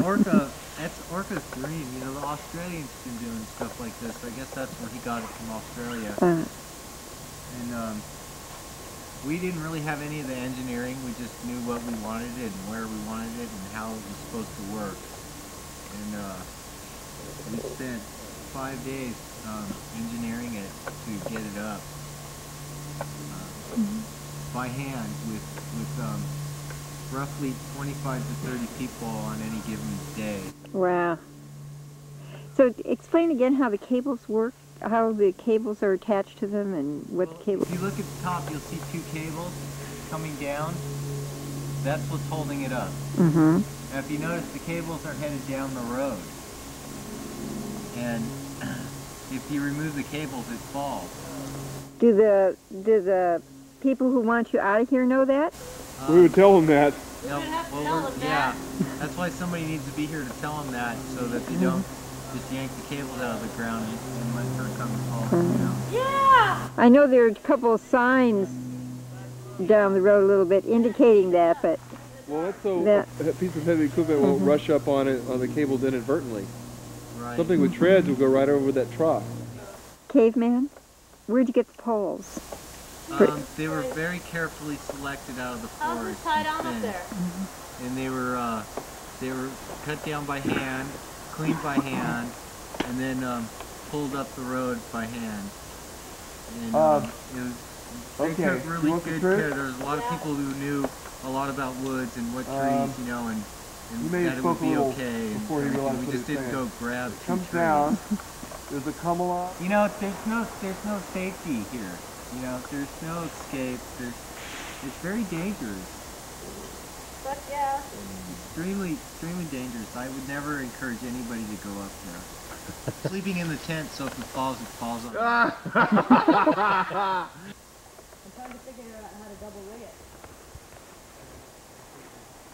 That's Orca's dream. You know, the Australians been doing stuff like this. I guess that's where he got it from Australia. And we didn't really have any of the engineering. We just knew what we wanted it and where we wanted it and how it was supposed to work. And we spent 5 days engineering it to get it up by hand with roughly 25 to 30 people on any given day. Wow. So explain again how the cables work, how the cables are attached to them and what the cables... If you look at the top, you'll see 2 cables coming down. That's what's holding it up. Now if you notice, the cables are headed down the road. And if you remove the cables, it falls. Do the people who want you out of here know that? We would tell them that. No, yeah, that's why somebody needs to be here to tell them that, so that they don't just yank the cables out of the ground and let her come and haul them down. Yeah! I know there are a couple of signs down the road a little bit indicating that, but... Well, that's so a piece of heavy equipment won't rush up on the cables inadvertently. Right. Something with treads will go right over that trough. Caveman, where'd you get the poles? They were very carefully selected out of the forest. Tied on up there. And they were cut down by hand, cleaned by hand, and then pulled up the road by hand. And they took really good care. There was a lot of people who knew a lot about woods and what trees, you know, and that it would be okay. And we just didn't go grab 2 trees. Comes down. There's a Camelot. You know, there's no safety here. You know, there's no escape. It's very dangerous. But yeah. Extremely dangerous. I would never encourage anybody to go up there. Sleeping in the tent, so if it falls on. I'm trying to figure out how to double rig it.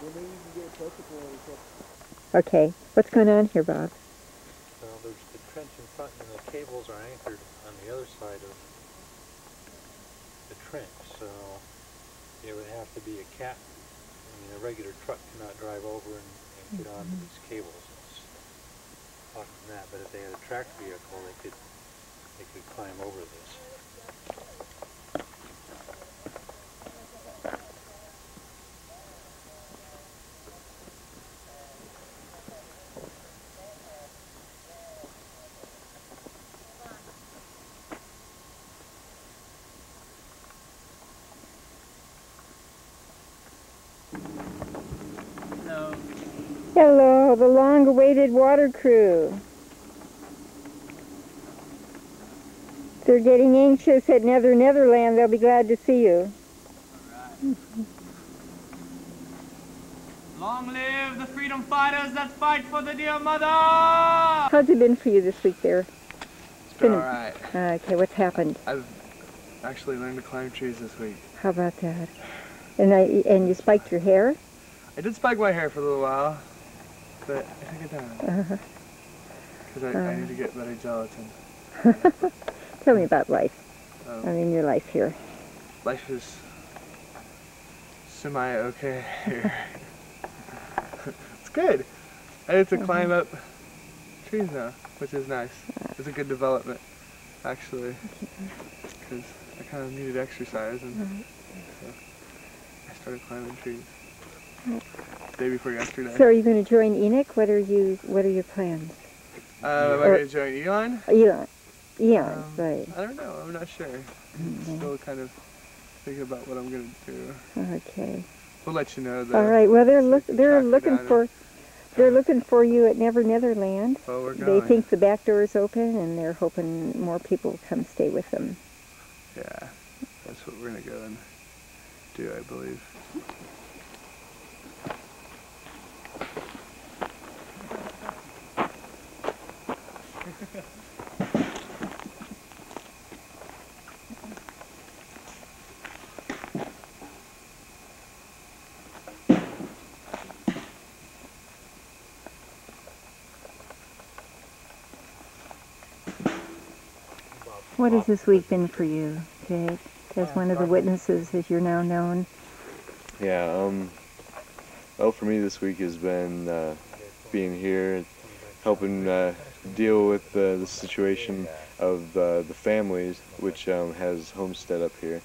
Well, maybe you can get a protocol or something. Okay, what's going on here, Bob? Well, there's the trench in front, and the cables are anchored on the other side of the trench, so it would have to be a cat. I mean, a regular truck cannot drive over and get onto these cables. It's apart from that, but if they had a tracked vehicle, they could climb over this. Hello, the long-awaited water crew. They're getting anxious at Netherland. They'll be glad to see you. Right. Long live the freedom fighters that fight for the dear mother! How's it been for you this week there? It's been alright. Okay, what's happened? I've actually learned to climb trees this week. How about that? And you spiked your hair? I did spike my hair for a little while, but I took it down. Because I need to get better gelatin. Tell me about life. I mean, your life here. Life is semi-okay here. It's good. I get to climb up trees now, which is nice. It's a good development, actually, because I kind of needed exercise, and so I started climbing trees. Day before yesterday. So are you going to join Enoch? What are your plans? Am I going to join Elon? Yeah, right. I don't know. I'm not sure. I'm still kind of thinking about what I'm going to do. Okay. We'll let you know. All right. Well, they're looking for you at Netherland. Well, we're going. They think the back door is open, and they're hoping more people come stay with them. Yeah, that's what we're going to go and do, I believe. What has this week been for you, Jake? As one of the witnesses, as you're now known. Yeah, well, for me this week has been being here, helping deal with the situation of the families, which has homestead up here,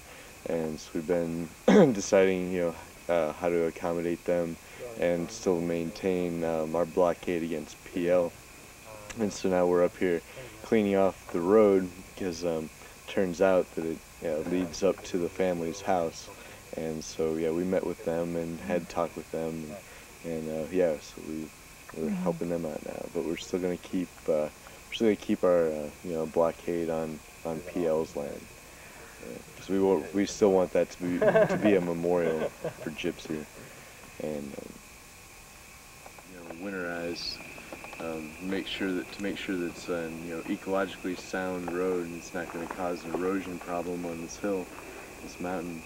and so we've been deciding, how to accommodate them and still maintain our blockade against PL. And so now we're up here cleaning off the road because turns out that it leads up to the family's house. And so we met with them and had talked with them, and so we're helping them out now. But we're still gonna keep our blockade on PL's land. So we still want that to be a memorial for Gypsy, and winterize. Make sure that it's an ecologically sound road, and it's not going to cause an erosion problem on this hill, this mountain.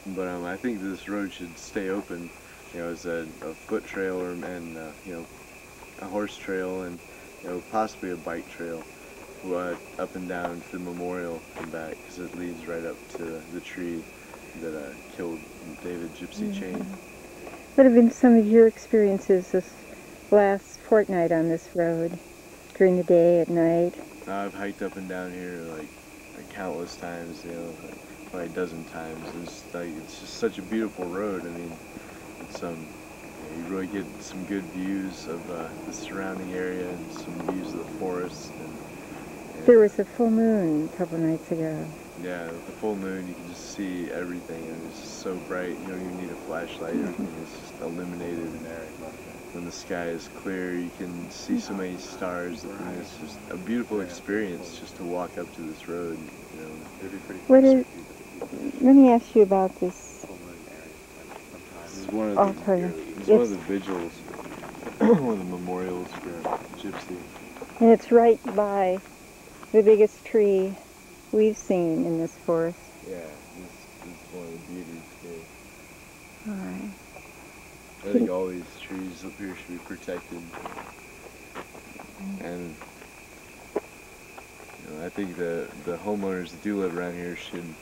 But I think this road should stay open, as a foot trail and a horse trail, and possibly a bike trail, up and down to the memorial and back, because it leads right up to the tree that killed David Gypsy Chain. What have been some of your experiences this last fortnight on this road, during the day, at night? I've hiked up and down here like countless times, probably a dozen times. It's just such a beautiful road. I mean, it's you really get some good views of the surrounding area and some views of the forest. And There was a full moon a couple nights ago. Yeah, with the full moon, you can just see everything, and it's just so bright. You don't even need a flashlight. Everything is just illuminated. When the sky is clear, you can see so many stars. And it's just a beautiful experience just to walk up to this road. Let me ask you about this. This is one of one of the vigils, one of the memorials for Gypsy. And it's right by the biggest tree we've seen in this forest. Yeah, this is one of the beauties here. All right. I think all these trees up here should be protected. And I think the homeowners that do live around here should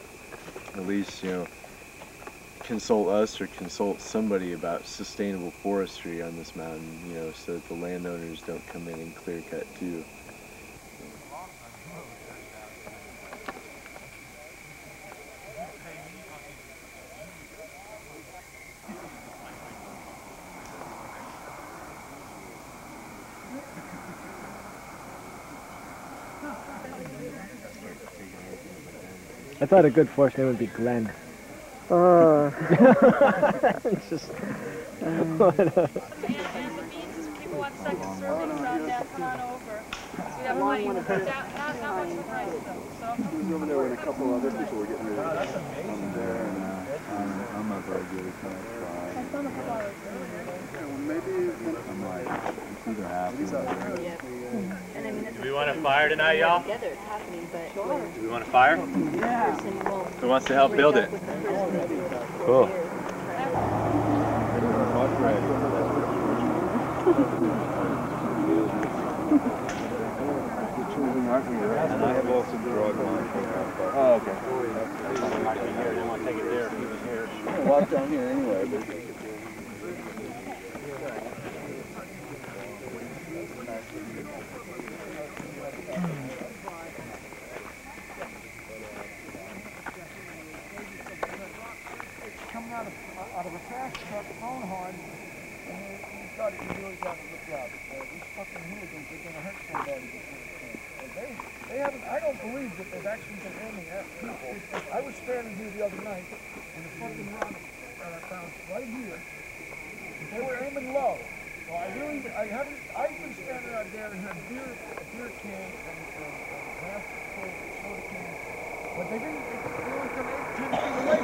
at least, consult us or consult somebody about sustainable forestry on this mountain, so that the landowners don't come in and clear cut too. I thought a good forest name would be Glen. Oh. It's just... And the means is people want second servings on that, come on over. So we have plenty, not much for the price though, so. He was over there when a couple other people were getting ready to come there. I'm not very good at trying to fly. I found a couple hours earlier. Yeah, well, maybe I'm like, it's either half Do we want a fire tonight, y'all? Together it's happening, but. Do we want a fire? Yeah. Who wants to help build it? Cool. And I have also brought mine. Oh, okay. They want to take it there if he was here. Walk down here anyway. Coming out of a fast truck, phone horn, and you thought you really got to look out. These fucking hooligans are going to hurt somebody. They haven't, I don't believe that they've actually been aiming at people. I was standing here the other night, and the fucking round bounced right here. They were aiming low. So I've been standing out there and had a beer can and half full soda can. But they only come 8, 10 feet away